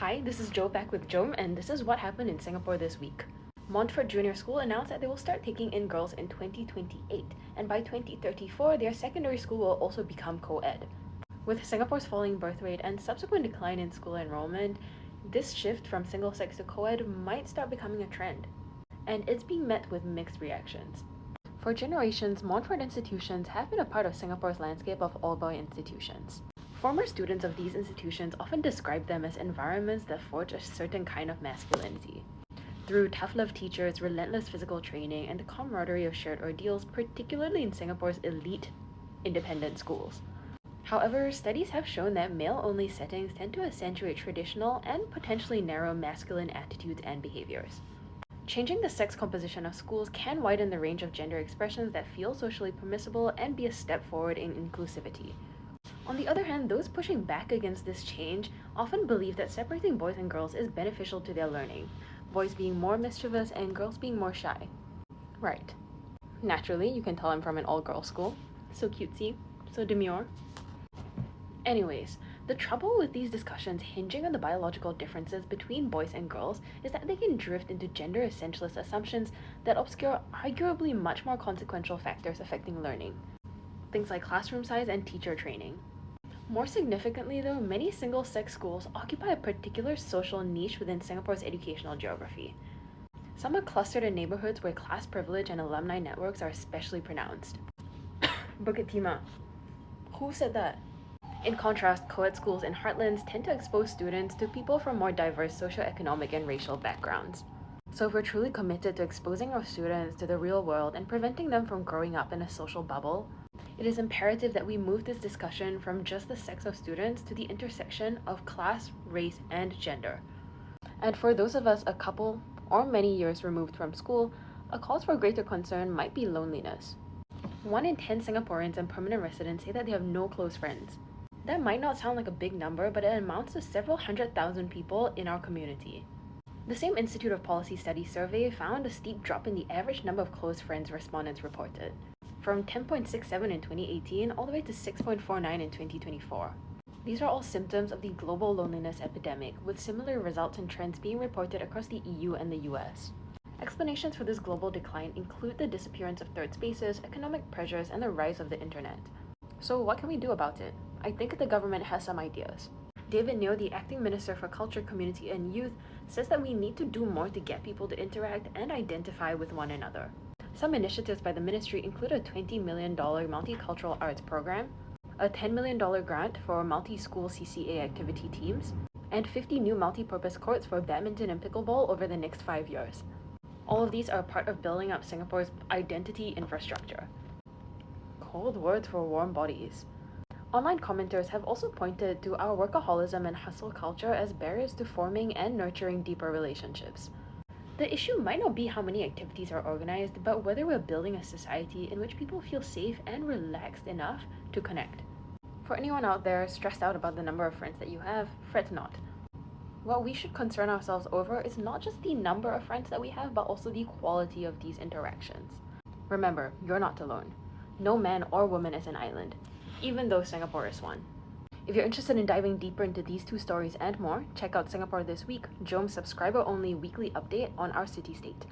Hi, this is Joe back with Jom, and this is what happened in Singapore this week. Montfort Junior School announced that they will start taking in girls in 2028, and by 2034, their secondary school will also become co-ed. With Singapore's falling birth rate and subsequent decline in school enrollment, this shift from single-sex to co-ed might start becoming a trend, and it's being met with mixed reactions. For generations, Montfort institutions have been a part of Singapore's landscape of all-boy institutions. Former students of these institutions often describe them as environments that forge a certain kind of masculinity. Through tough love teachers, relentless physical training, and the camaraderie of shared ordeals, particularly in Singapore's elite independent schools. However, studies have shown that male-only settings tend to accentuate traditional and potentially narrow masculine attitudes and behaviors. Changing the sex composition of schools can widen the range of gender expressions that feel socially permissible and be a step forward in inclusivity. On the other hand, those pushing back against this change often believe that separating boys and girls is beneficial to their learning, boys being more mischievous and girls being more shy. Right. Naturally, you can tell I'm from an all-girls school. So cutesy, so demure. Anyways, the trouble with these discussions hinging on the biological differences between boys and girls is that they can drift into gender essentialist assumptions that obscure arguably much more consequential factors affecting learning. Things like classroom size and teacher training. More significantly though, many single-sex schools occupy a particular social niche within Singapore's educational geography. Some are clustered in neighborhoods where class privilege and alumni networks are especially pronounced. Bukit Timah. Who said that? In contrast, co-ed schools in heartlands tend to expose students to people from more diverse socioeconomic and racial backgrounds. So if we're truly committed to exposing our students to the real world and preventing them from growing up in a social bubble, it is imperative that we move this discussion from just the sex of students to the intersection of class, race, and gender. And for those of us a couple or many years removed from school, a cause for greater concern might be loneliness. 1 in 10 Singaporeans and permanent residents say that they have no close friends. That might not sound like a big number, but it amounts to several 100,000 people in our community. The same Institute of Policy Studies survey found a steep drop in the average number of close friends respondents reported, from 10.67 in 2018 all the way to 6.49 in 2024. These are all symptoms of the global loneliness epidemic, with similar results and trends being reported across the EU and the US. Explanations for this global decline include the disappearance of third spaces, economic pressures, and the rise of the internet. So what can we do about it? I think the government has some ideas. David Neo, the acting Minister for Culture, Community and Youth, says that we need to do more to get people to interact and identify with one another. Some initiatives by the ministry include a $20 million multicultural arts program, a $10 million grant for multi-school CCA activity teams, and 50 new multi-purpose courts for badminton and pickleball over the next 5 years. All of these are part of building up Singapore's identity infrastructure. Cold words for warm bodies. Online commenters have also pointed to our workaholism and hustle culture as barriers to forming and nurturing deeper relationships. The issue might not be how many activities are organized, but whether we're building a society in which people feel safe and relaxed enough to connect. For anyone out there stressed out about the number of friends that you have, fret not. What we should concern ourselves over is not just the number of friends that we have, but also the quality of these interactions. Remember, you're not alone. No man or woman is an island, even though Singapore is one. If you're interested in diving deeper into these two stories and more, check out Singapore This Week, Jome's subscriber-only weekly update on our city-state.